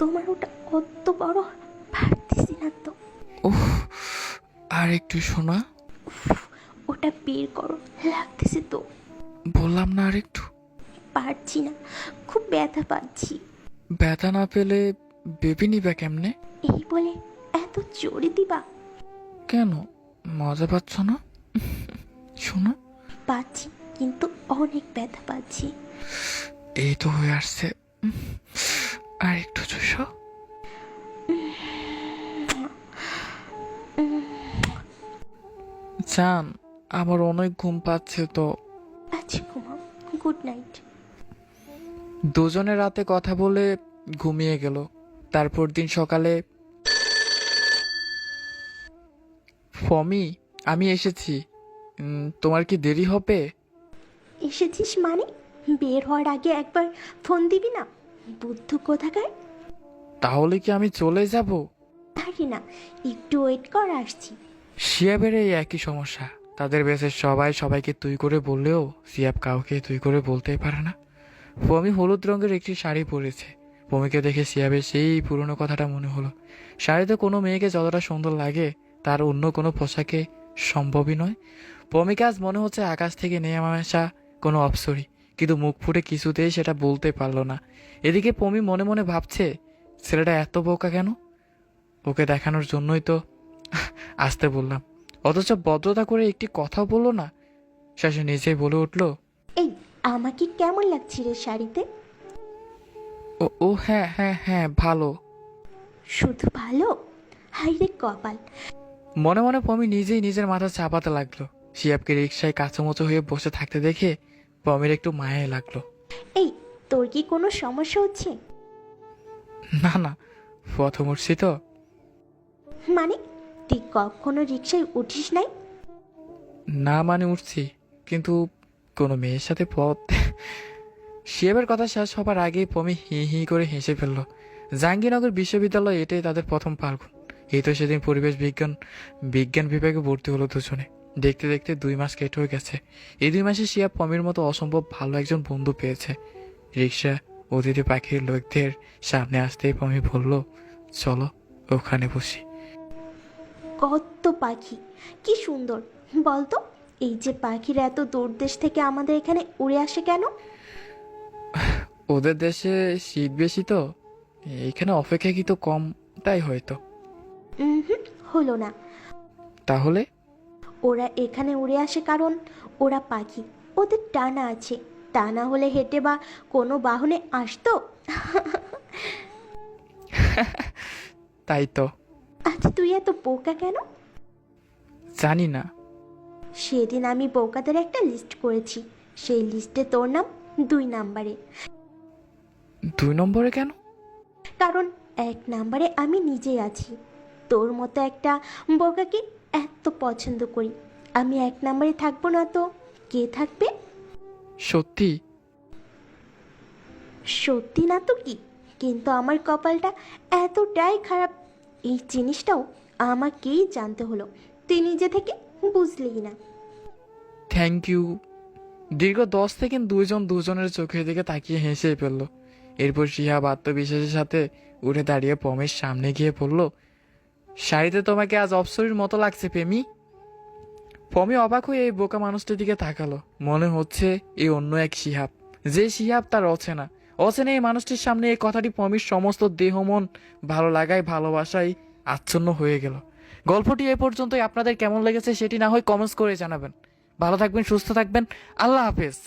তোমার ওটা কত বড়, পারতেছি না তো। উফ, আর একটু শোনা। ওটা বের করো, লাগতেছে তো। বললাম না আর একটু। পারছি না, খুব ব্যথা পাচ্ছি। ব্যথা না পেলে বেবি নিবে কেমনে? এই বলে এত জোরে দিবা? কেন, মজা পাচ্ছ না? শোনো। পাচ্ছি, কিন্তু অনেক ব্যথা পাচ্ছি। এই তো হয়ে আসছে। আর একটু চুষো। জান, আমার অনেক ঘুম পাচ্ছে তো। আচ্ছা ঘুমাও, গুড নাইট। দুজনে রাতে কথা বলে ঘুমিয়ে গেল। তারপর দিন সকালে, ফমি, আমি এসেছি। তোমার কি দেরি হবে? এসেছিস মানে? বের হওয়ার আগে একবার ফোন দিবি না, বুদ্ধু কোথাকার। তাহলে কি আমি চলে যাব? আরে না, একটু ওয়েট কর, আসছি। শিয়াবের এই একই সমস্যা। তাদের বেসের সবাই সবাইকে তুই করে বললেও সিয়াব কাউকে তুই করে বলতেই পারে না। পমি হলুদ রঙের একটি শাড়ি পরেছে। পমিকে দেখে সিয়াবের সেই পুরনো কথাটা মনে হলো। শাড়িতে কোনো মেয়েকে যতটা সুন্দর লাগে তার অন্য কোনো পোশাকে সম্ভবই নয়। পমিকে আজ মনে হচ্ছে আকাশ থেকে নেমে আসা কোনো অপ্সরী, কিন্তু মুখ ফুটে কিছুতেই সেটা বলতে পারলো না। এদিকে পমি মনে মনে ভাবছে, ছেলেটা এত বোকা কেন? ওকে দেখানোর জন্যই তো আসতে বললাম, অথচ ভদ্রতা করে একটি কথা বললো না। শেষে নিজেই বলে উঠল, এই, আমাকে কেমন লাগছে রে শাড়িতে? ও ও হ্যাঁ হ্যাঁ হ্যাঁ, ভালো। শুধু ভালো? হাই রে কপাল। মনে মনে পমি নিজেই নিজের মাথা চাপাতে লাগলো। শিয়াবকে রিকশায় কাঁচুমুচু হয়ে বসে থাকতে দেখে পমির একটু মায়াই লাগলো। এই, তোর কি কোনো সমস্যা হচ্ছে? না না, প্রথম উঠছি তো। মানে, তুই কখনো রিক্সায় উঠিস নাই? না মানে উঠছি, কিন্তু কোনো মেয়ের সাথে পথ। শিয়াবের কথা শেষ হবার আগেই পমি হি হি করে হেসে ফেলল। জাহাঙ্গীরনগর বিশ্ববিদ্যালয়, এটাই তাদের প্রথম ফাল্গুন। এই তো সেদিন পরিবেশ বিজ্ঞান বিজ্ঞান বিভাগে ভর্তি হলো দুজনে। দেখতে দেখতে 2 মাস কেটেও গেছে। এই 2 মাসে শিয়াব পমির মতো অসম্ভব ভালো একজন বন্ধু পেয়েছে। রিক্সা অতিথি পাখির লোকদের সামনে আসতেই পমি বলল, চলো ওখানে বসি। কত পাখি, কি সুন্দর। বলতো, এই যে পাখিরা এত দূর দেশ থেকে আমাদের এখানে উড়ে আসে কেন? ওদের দেশে শীত বেশি তো, এইখানে অপেক্ষাকৃত কম, তাই হয়তো। হুম, হলো না। তাহলে ওরা এখানে উড়ে আসে কারণ ওরা পাখি, ওদের টানা আছে। টানা হলে হেঁটে বা কোনো বাহনে আসতো। তাই তো। আচ্ছা, তুই এত বোকা কেন? জানি না। সেদিন আমি বোকাদের একটা লিস্ট করেছি, সেই লিস্টে তোর নাম 2 নম্বরে। 2 নম্বরে কেন? কারণ 1 নম্বরে আমি নিজেই আছি। তোর মতো একটা বোকাকে এত পছন্দ করি। আমি 1 নম্বরে থাকবো না তো কে থাকবে? সত্যি? সত্যি না তো কি, কিন্তু আমার কপালটা এতটাই খারাপ, এই জিনিসটাও আমাকেই জানতে হলো। তুই নিজে থেকে বুঝলি না। Thank you. দীর্ঘ 10 সেকেন্ড দুইজন দুজনের চোখের দিকে তাকিয়ে হেসে ফেলল। এরপর শিহাব আত্মবিশ্বাসের সাথে উঠে দাঁড়িয়ে পমের সামনে গিয়ে বলল, শাড়িতে তোমাকে আজ অপ্সরীর মতো লাগছে প্রেমী। পমি অবাক হয়ে এই বোকা মানুষটির দিকে তাকালো। মনে হচ্ছে এই অন্য এক শিহাব, যে শিহাব তার অচেনা। অচেনা এই মানুষটির সামনে এই কথাটি পমির সমস্ত দেহ মন ভালো লাগায় ভালোবাসায় আচ্ছন্ন হয়ে গেল। গল্পটি এ পর্যন্তই। আপনাদের কেমন লেগেছে সেটি না হয় কমেন্টস করে জানাবেন। ভালো থাকবেন, সুস্থ থাকবেন। আল্লাহ হাফেজ।